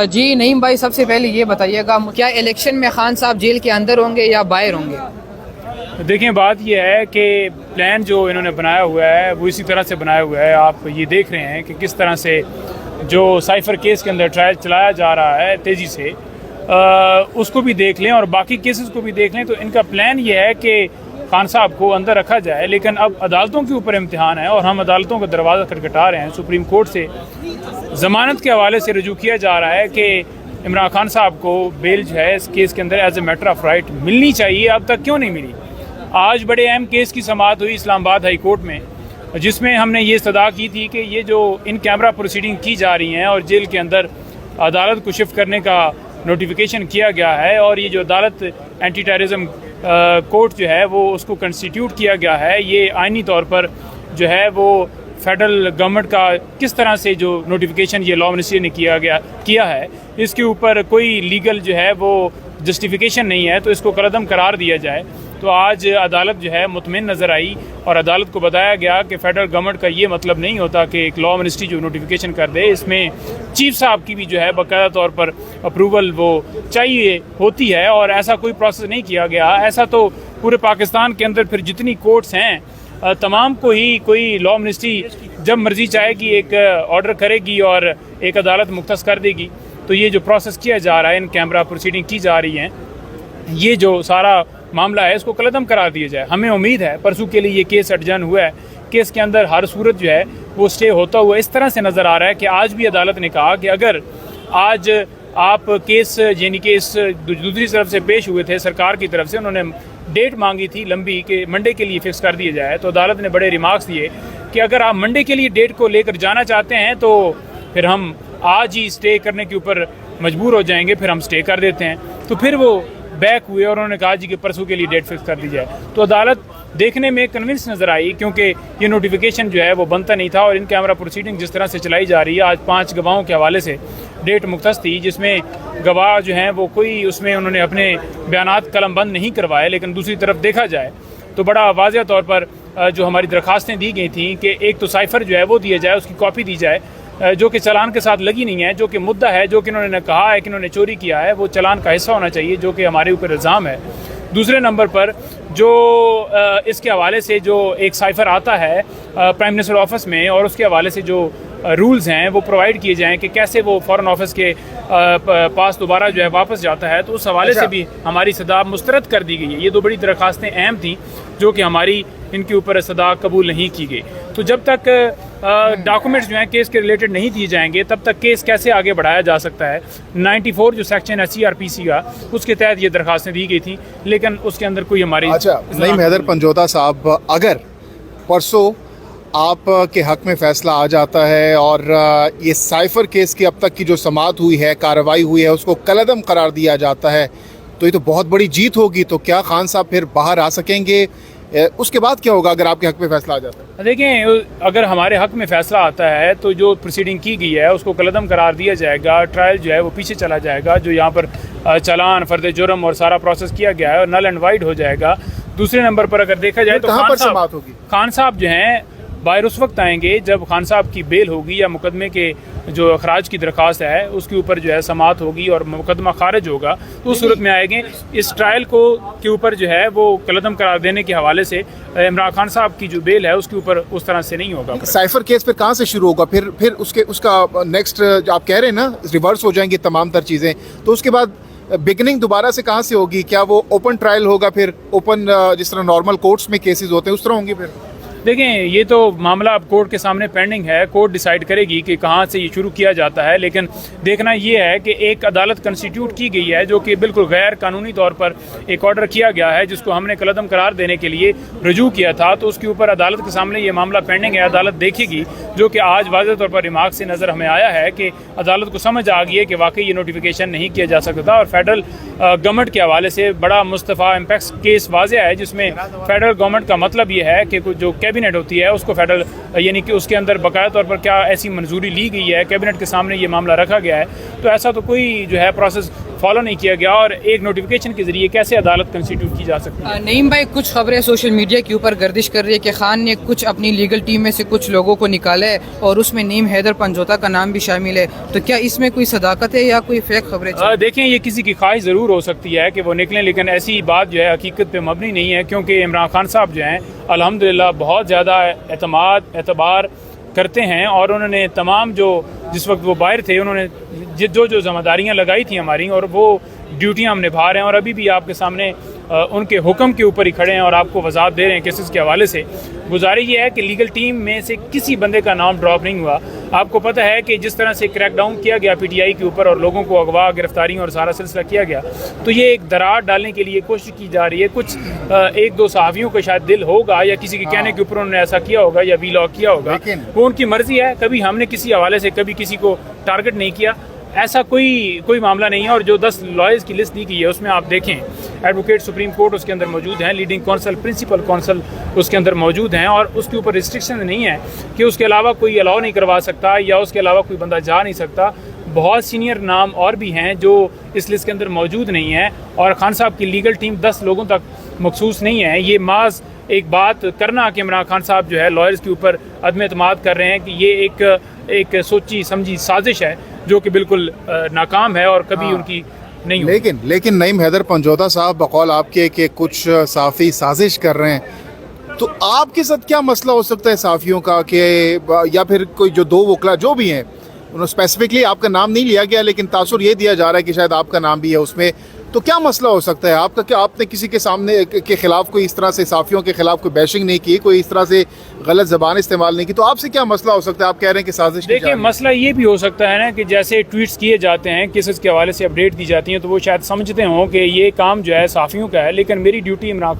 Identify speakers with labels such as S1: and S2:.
S1: जी नईम भाई, सबसे पहले ये बताइएगा, क्या इलेक्शन में खान साहब जेल के अंदर होंगे या बाहर होंगे?
S2: देखें, बात यह है कि प्लान जो इन्होंने बनाया हुआ है वो इसी तरह से बनाया हुआ है। आप ये देख रहे हैं कि किस तरह से जो साइफर केस के अंदर ट्रायल चलाया जा रहा है तेज़ी से, उसको भी देख लें और बाकी केसेस को भी देख लें। तो इनका प्लान ये है कि खान साहब को अंदर रखा जाए, लेकिन अब अदालतों के ऊपर इम्तिहान है और हम अदालतों का दरवाज़ा खटखटा रहे हैं। सुप्रीम कोर्ट से ज़मानत के हवाले से रजू किया जा रहा है कि इमरान खान साहब को बेल जो है इस केस के अंदर as a matter of right मिलनी चाहिए। अब तक क्यों नहीं मिली? आज बड़े अहम केस की समाअत हुई इस्लामाबाद हाई कोर्ट में, जिसमें हमने ये सदा की थी कि ये जो इन कैमरा प्रोसीडिंग की जा रही हैं और जेल के अंदर अदालत को शिफ्ट करने का नोटिफिकेशन किया गया है और ये जो अदालत एंटी टेररिज्म कोर्ट जो है वो उसको कंस्टिट्यूट किया गया है, ये आइनी तौर पर जो है वो फेडरल गवर्नमेंट का किस तरह से जो नोटिफिकेशन ये लॉ मिनिस्ट्री ने किया है, इसके ऊपर कोई लीगल जो है वो जस्टिफिकेशन नहीं है, तो इसको कलअदम करार दिया जाए। तो आज अदालत जो है मुतमिन नज़र आई और अदालत को बताया गया कि फेडरल गवर्नमेंट का ये मतलब नहीं होता कि एक लॉ मिनिस्ट्री जो नोटिफिकेशन कर दे, इसमें चीफ साहब की भी जो है बाकायदा तौर पर अप्रूवल वो चाहिए होती है और ऐसा कोई प्रोसेस नहीं किया गया। ऐसा तो पूरे पाकिस्तान के अंदर फिर जितनी कोर्ट्स हैं तमाम को ही कोई लॉ मिनिस्ट्री जब मर्जी चाहेगी एक ऑर्डर करेगी और एक अदालत मुख्तस कर देगी। तो ये जो प्रोसेस किया जा रहा है, इन कैमरा प्रोसीडिंग की जा रही हैं, ये जो सारा मामला है इसको कलअदम करार दिया जाए। हमें उम्मीद है परसों के लिए ये केस एडजर्न हुआ है। केस के अंदर हर सूरत जो है वो स्टे होता हुआ इस तरह से नज़र आ रहा है कि आज भी अदालत ने कहा कि अगर आज आप केस यानी कि इस दूसरी तरफ से पेश हुए थे, सरकार की तरफ से उन्होंने डेट मांगी थी लंबी कि मंडे के लिए फिक्स कर दिया जाए, तो अदालत ने बड़े रिमार्क्स दिए कि अगर आप मंडे के लिए डेट को लेकर जाना चाहते हैं तो फिर हम आज ही स्टे करने के ऊपर मजबूर हो जाएंगे, फिर हम स्टे कर देते हैं। तो फिर वो बैक हुए और उन्होंने कहा जी कि परसों के लिए डेट फिक्स कर दी जाए। तो अदालत देखने में कन्विंस नज़र आई क्योंकि ये नोटिफिकेशन जो है वो बनता नहीं था और इन कैमरा प्रोसीडिंग जिस तरह से चलाई जा रही है, आज 5 गवाहों के हवाले से डेट मुख्तस थी, जिसमें गवाह जो हैं वो कोई उसमें उन्होंने अपने बयानात कलमबंद नहीं करवाए। लेकिन दूसरी तरफ देखा जाए तो बड़ा वाज़ेह तौर पर जो हमारी दरख्वास्तें दी गई थी कि एक तो साइफर जो है वो दिया जाए, उसकी कॉपी दी जाए जो कि चलान के साथ लगी नहीं है, जो कि मुद्दा है, जो कि इन्होंने कहा है कि इन्होंने चोरी किया है, वो चलान का हिस्सा होना चाहिए, जो कि हमारे ऊपर इल्ज़ाम है। दूसरे नंबर पर जो इसके हवाले से जो एक साइफर आता है प्राइम मिनिस्टर ऑफिस में और उसके हवाले से जो रूल्स हैं वो प्रोवाइड किए जाएँ कि कैसे वो फॉरेन ऑफिस के पास दोबारा जो है वापस जाता है, तो उस हवाले से भी हमारी सदा मुस्तरद कर दी गई है। ये दो बड़ी दरख्वास्तें अहम थी जो कि हमारी इनके ऊपर सदा कबूल नहीं की गई। तो जब तक डॉक्यूमेंट्स जो हैं केस के रिलेटेड नहीं दिए जाएंगे तब तक केस कैसे आगे बढ़ाया जा सकता है। 94 जो सेक्शन है CRPC का, उसके तहत ये दरख्वास्तें दी गई थी, लेकिन उसके अंदर कोई हमारी
S3: नईम हैदर पंजोता साहब, अगर परसों आप के हक में फैसला आ जाता है और ये साइफर केस की अब तक की जो समाअत हुई है, कार्रवाई हुई है, उसको कलअदम करार दिया जाता है, तो ये तो बहुत बड़ी जीत होगी। तो क्या खान साहब फिर बाहर आ सकेंगे? उसके बाद क्या होगा अगर आपके हक में फैसला आ जाता है?
S2: देखें, अगर हमारे हक में फैसला आता है तो जो प्रोसीडिंग की गई है उसको कलअदम करार दिया जाएगा, ट्रायल जो है वो पीछे चला जाएगा, जो यहाँ पर चालान, फर्द जुर्म और सारा प्रोसेस किया गया है और नल एंड वाइड हो जाएगा। दूसरे नंबर पर अगर देखा जाए तो खान साहब जो हैं बाहर उस वक्त आएंगे जब खान साहब की बेल होगी या मुकदमे के जो अखराज की दरख्वास्त है उसके ऊपर जो है समाअत होगी और मुकदमा खारिज होगा, तो उस सूरत में आएंगे। इस ट्रायल को के ऊपर जो है वो कलअदम करार देने के हवाले से इमरान खान साहब की जो बेल है उसके ऊपर उस तरह से नहीं होगा।
S3: साइफर केस फिर कहाँ से शुरू होगा? फिर उसका नेक्स्ट आप कह रहे हैं ना रिवर्स हो जाएंगी तमाम तर चीज़ें, तो उसके बाद बिगनिंग दोबारा से कहाँ से होगी? क्या वो ओपन ट्रायल होगा, फिर ओपन जिस तरह नॉर्मल कोर्ट्स में केसेस होते हैं उस तरह होंगे? फिर
S2: देखें, ये तो मामला अब कोर्ट के सामने पेंडिंग है, कोर्ट डिसाइड करेगी कि कहाँ से ये शुरू किया जाता है। लेकिन देखना ये है कि एक अदालत कंस्टिट्यूट की गई है जो कि बिल्कुल गैर कानूनी तौर पर एक ऑर्डर किया गया है जिसको हमने कलअदम करार देने के लिए रजू किया था, तो उसके ऊपर अदालत के सामने ये मामला पेंडिंग है, अदालत देखेगी। जो कि आज वाज़ेह तौर पर रिमार्क से नज़र हमें आया है कि अदालत को समझ आ गई है कि वाकई ये नोटिफिकेशन नहीं किया जा सकता और फेडरल गवर्नमेंट के हवाले से बड़ा मुस्तफ़ा इम्पैक्ट केस वाज़ेह है जिसमें फेडरल गवर्नमेंट का मतलब ये है कि जो कैबिनेट कैबिनेट होती है उसको फेडरल यानी कि उसके अंदर बकाया तौर पर क्या ऐसी मंजूरी ली गई है, कैबिनेट के सामने ये मामला रखा गया है, तो ऐसा तो कोई जो है प्रोसेस फॉलो नहीं किया गया और एक नोटिफिकेशन के जरिए कैसे अदालत कंस्टिट्यूट की जा सकती है।
S1: नईम भाई, कुछ खबरें सोशल मीडिया के ऊपर गर्दिश कर रही है कि खान ने कुछ अपनी लीगल टीम में से कुछ लोगों को निकाला है और उसमें नईम हैदर पंजोता का नाम भी शामिल है, तो क्या इसमें कोई सदाकत है या कोई फेक खबरें?
S2: देखें, ये किसी की ख्वाहिश ज़रूर हो सकती है कि वो निकलें, लेकिन ऐसी बात जो है हकीकत पे मबनी नहीं है, क्योंकि इमरान खान साहब जो हैं अल्हम्दुलिल्लाह बहुत ज़्यादा एतबार करते हैं और उन्होंने तमाम जो जिस वक्त वो बाहर थे उन्होंने जो जिम्मेदारियाँ लगाई थी हमारी और वो ड्यूटियाँ हम निभा रहे हैं और अभी भी आपके सामने उनके हुक्म के ऊपर ही खड़े हैं और आपको वजाहत दे रहे हैं केसेस के हवाले से। गुजारिश ये है कि लीगल टीम में से किसी बंदे का नाम ड्रॉप नहीं हुआ। आपको पता है कि जिस तरह से क्रैकडाउन किया गया पीटीआई के ऊपर और लोगों को अगवा गिरफ्तारियों और सारा सिलसिला किया गया, तो ये एक दरार डालने के लिए कोशिश की जा रही है। कुछ एक दो सहाफ़ियों का शायद दिल होगा या किसी के कहने के ऊपर उन्होंने ऐसा किया होगा या वीलॉग किया होगा, वो उनकी मर्जी है। कभी हमने किसी हवाले से कभी किसी को टारगेट नहीं किया, ऐसा कोई मामला नहीं है। और जो 10 लॉयर्स की लिस्ट दी गई है उसमें आप देखें एडवोकेट सुप्रीम कोर्ट उसके अंदर मौजूद हैं, लीडिंग कौंसल, प्रिंसिपल कौंसल उसके अंदर मौजूद हैं और उसके ऊपर रिस्ट्रिक्शन नहीं है कि उसके अलावा कोई अलाउ नहीं करवा सकता या उसके अलावा कोई बंदा जा नहीं सकता। बहुत सीनियर नाम और भी हैं जो इस लिस्ट के अंदर मौजूद नहीं है और खान साहब की लीगल टीम 10 लोगों तक मखसूस नहीं है। ये माज एक बात करना कि इमरान खान साहब जो है लॉयर्स के ऊपर अदम एतमाद कर रहे हैं कि ये एक सोची समझी साजिश है जो कि बिल्कुल नाकाम है और कभी उनकी नहीं होगी।
S3: लेकिन नईम हैदर पंजोता साहब बकौल आपके कि कुछ साफ़ी साजिश कर रहे हैं, तो आपके साथ क्या मसला हो सकता है साफ़ियों का कि या फिर कोई जो 2 वकला जो भी हैं उन्होंने स्पेसिफिकली आपका नाम नहीं लिया गया लेकिन तासुर ये दिया जा रहा है कि शायद आपका नाम भी है उसमें, तो क्या मसला हो सकता है आपका? क्या आपने किसी के सामने के खिलाफ कोई इस तरह से साफ़ियों के खिलाफ कोई बैशिंग नहीं की, कोई इस तरह से गलत ज़बान इस्तेमाल नहीं की, तो आपसे क्या मसला हो सकता है? आप कह रहे हैं कि साजिश।
S2: देखिए, मसला ये भी हो सकता है ना कि जैसे ट्वीट्स किए जाते हैं, केसेस के हवाले से अपडेट दी जाती हैं, तो वो शायद समझते हों कि ये काम जो है साफ़ियों का है, लेकिन मेरी ड्यूटी इमरान